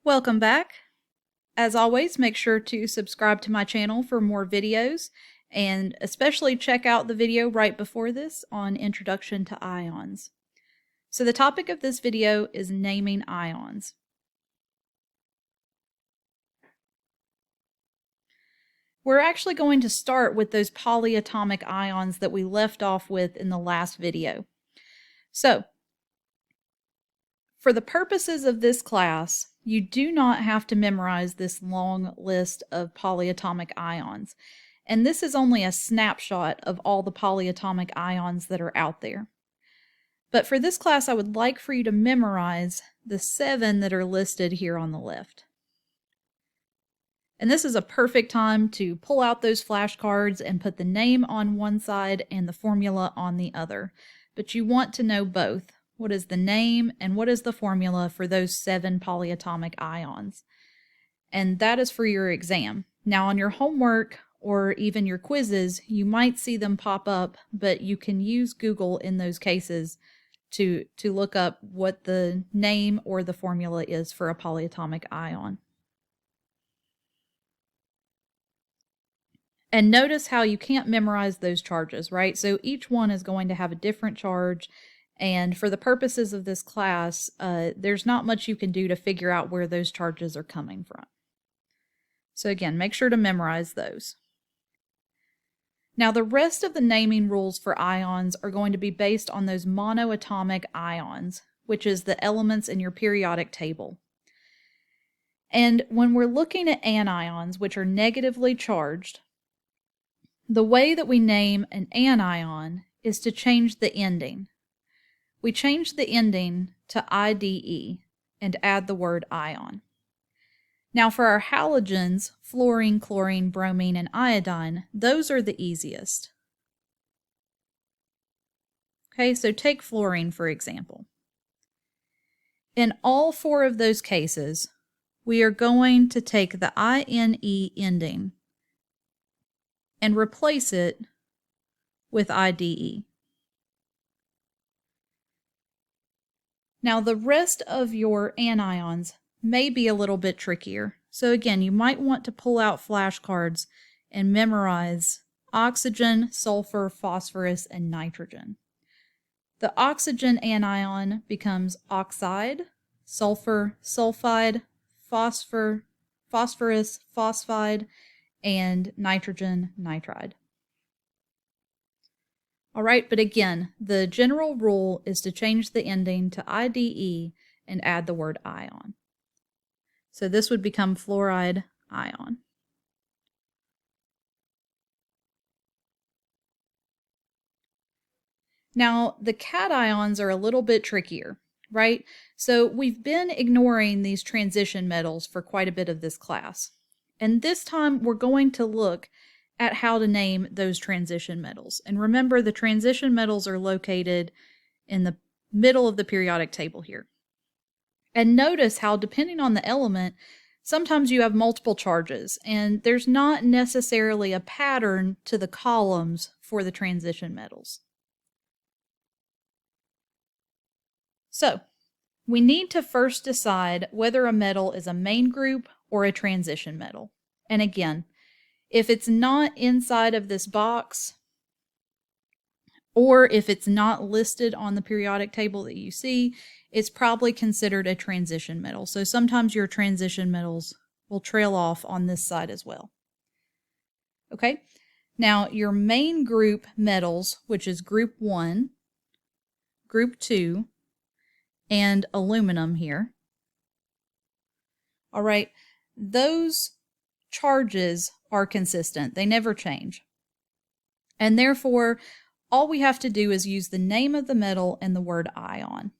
Welcome back. As always, make sure to subscribe to my channel for more videos, and especially check out the video right before this on Introduction to Ions. So the topic of this video is naming ions. We're actually going to start with those polyatomic ions that we left off with in the last video. So, for the purposes of this class, you do not have to memorize this long list of polyatomic ions. And this is only a snapshot of all the polyatomic ions that are out there. But for this class, I would like for you to memorize the 7 that are listed here on the left. And this is a perfect time to pull out those flashcards and put the name on one side and the formula on the other. But you want to know both. What is the name and what is the formula for those 7 polyatomic ions? And that is for your exam. Now on your homework or even your quizzes, you might see them pop up, but you can use Google in those cases to look up what the name or the formula is for a polyatomic ion. And notice how you can't memorize those charges, right? So each one is going to have a different charge. And for the purposes of this class, there's not much you can do to figure out where those charges are coming from. So again, make sure to memorize those. Now the rest of the naming rules for ions are going to be based on those monoatomic ions, which is the elements in your periodic table. And when we're looking at anions, which are negatively charged, the way that we name an anion is to change the ending. We change the ending to IDE and add the word ion. Now for our halogens, fluorine, chlorine, bromine, and iodine, those are the easiest. Okay, so take fluorine for example. In all 4 of those cases, we are going to take the INE ending and replace it with IDE. Now the rest of your anions may be a little bit trickier. So again, you might want to pull out flashcards and memorize oxygen, sulfur, phosphorus, and nitrogen. The oxygen anion becomes oxide, sulfur, sulfide, phosphorus, phosphide, and nitrogen, nitride. All right, but again, the general rule is to change the ending to IDE and add the word ion. So this would become fluoride ion. Now, the cations are a little bit trickier, right? So we've been ignoring these transition metals for quite a bit of this class. And this time we're going to look at how to name those transition metals. And remember, the transition metals are located in the middle of the periodic table here. And notice how, depending on the element, sometimes you have multiple charges, and there's not necessarily a pattern to the columns for the transition metals. So, we need to first decide whether a metal is a main group or a transition metal. And again, if it's not inside of this box, or if it's not listed on the periodic table that you see, it's probably considered a transition metal. So sometimes your transition metals will trail off on this side as well. Okay, now your main group metals, which is group 1, group 2, and aluminum here. All right, those charges are consistent. They never change. And therefore, all we have to do is use the name of the metal and the word ion.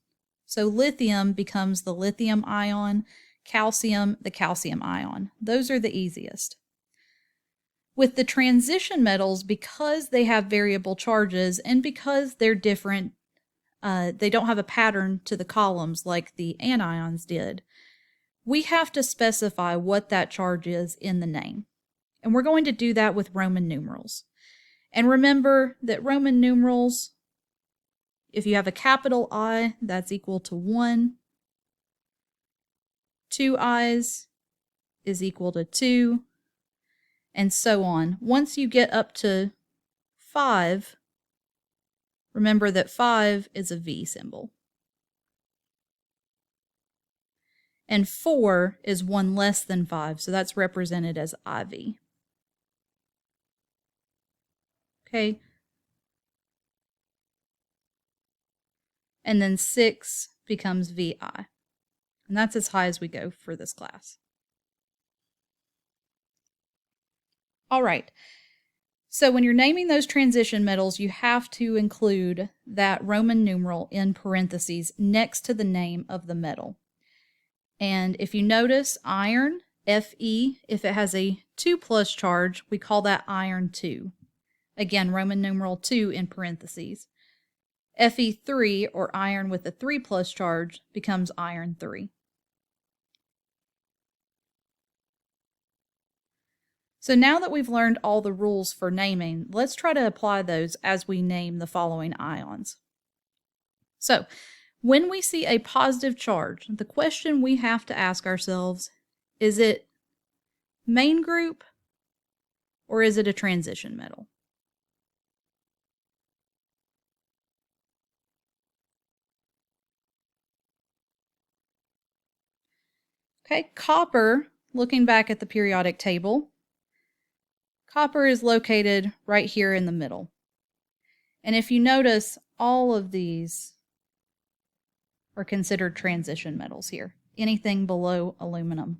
So lithium becomes the lithium ion, calcium, the calcium ion. Those are the easiest. With the transition metals, because they have variable charges and because they're different, they don't have a pattern to the columns like the anions did, we have to specify what that charge is in the name. And we're going to do that with Roman numerals. And remember that Roman numerals, if you have a capital I, that's equal to 1. 2 I's is equal to 2, and so on. Once you get up to 5, remember that 5 is a V symbol. And 4 is 1 less than 5, so that's represented as IV. Okay. And then 6 becomes VI. And that's as high as we go for this class. All right. So when you're naming those transition metals, you have to include that Roman numeral in parentheses next to the name of the metal. And if you notice, iron, Fe, if it has a 2+ charge, we call that iron 2. Again, Roman numeral 2 in parentheses. Fe3, or iron with a 3+ charge, becomes iron 3. So now that we've learned all the rules for naming, let's try to apply those as we name the following ions. So, when we see a positive charge, the question we have to ask ourselves, is it main group or is it a transition metal? Okay, copper, looking back at the periodic table, copper is located right here in the middle. And if you notice, all of these are considered transition metals here, anything below aluminum.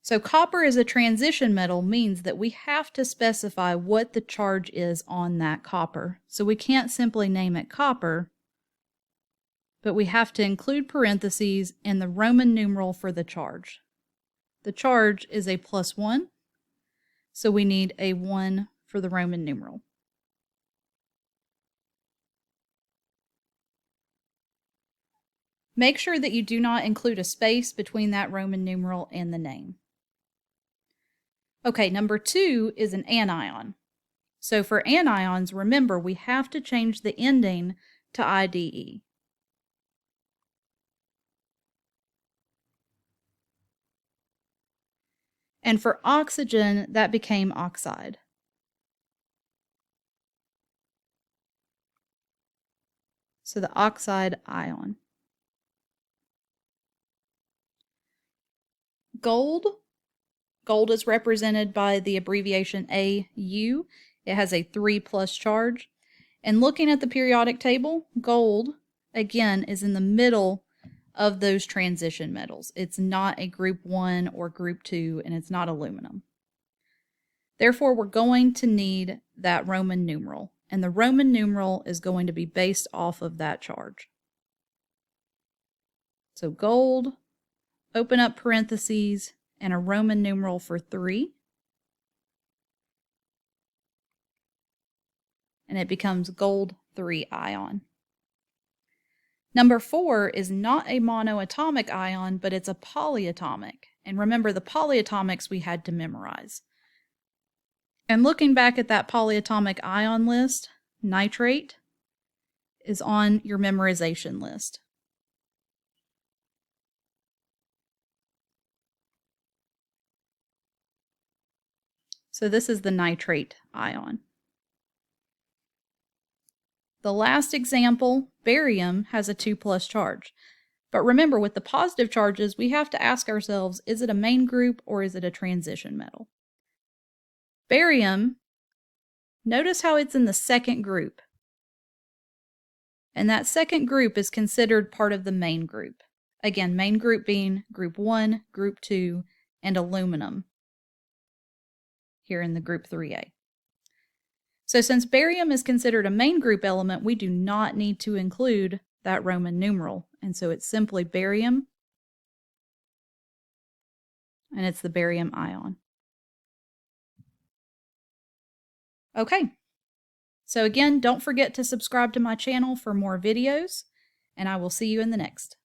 So copper as a transition metal means that we have to specify what the charge is on that copper. So we can't simply name it copper, but we have to include parentheses and the Roman numeral for the charge. The charge is a +1, so we need a 1 for the Roman numeral. Make sure that you do not include a space between that Roman numeral and the name. Okay, number 2 is an anion. So for anions, remember, we have to change the ending to IDE. And for oxygen, that became oxide. So the oxide ion. Gold. Gold is represented by the abbreviation AU. It has a 3+ charge. And looking at the periodic table, gold, again, is in the middle of those transition metals. It's not a group 1 or group 2, and it's not aluminum. Therefore, we're going to need that Roman numeral, and the Roman numeral is going to be based off of that charge. So gold, open up parentheses, and a Roman numeral for 3. And it becomes gold 3 ion. Number 4 is not a monoatomic ion, but it's a polyatomic. And remember, the polyatomics we had to memorize. And looking back at that polyatomic ion list, nitrate is on your memorization list. So this is the nitrate ion. The last example, barium, has a 2+ charge. But remember, with the positive charges, we have to ask ourselves, is it a main group or is it a transition metal? Barium, notice how it's in the second group. And that second group is considered part of the main group. Again, main group being group 1, group 2, and aluminum here in the group 3A. So since barium is considered a main group element, we do not need to include that Roman numeral. And so it's simply barium, and it's the barium ion. Okay. So again, don't forget to subscribe to my channel for more videos, and I will see you in the next.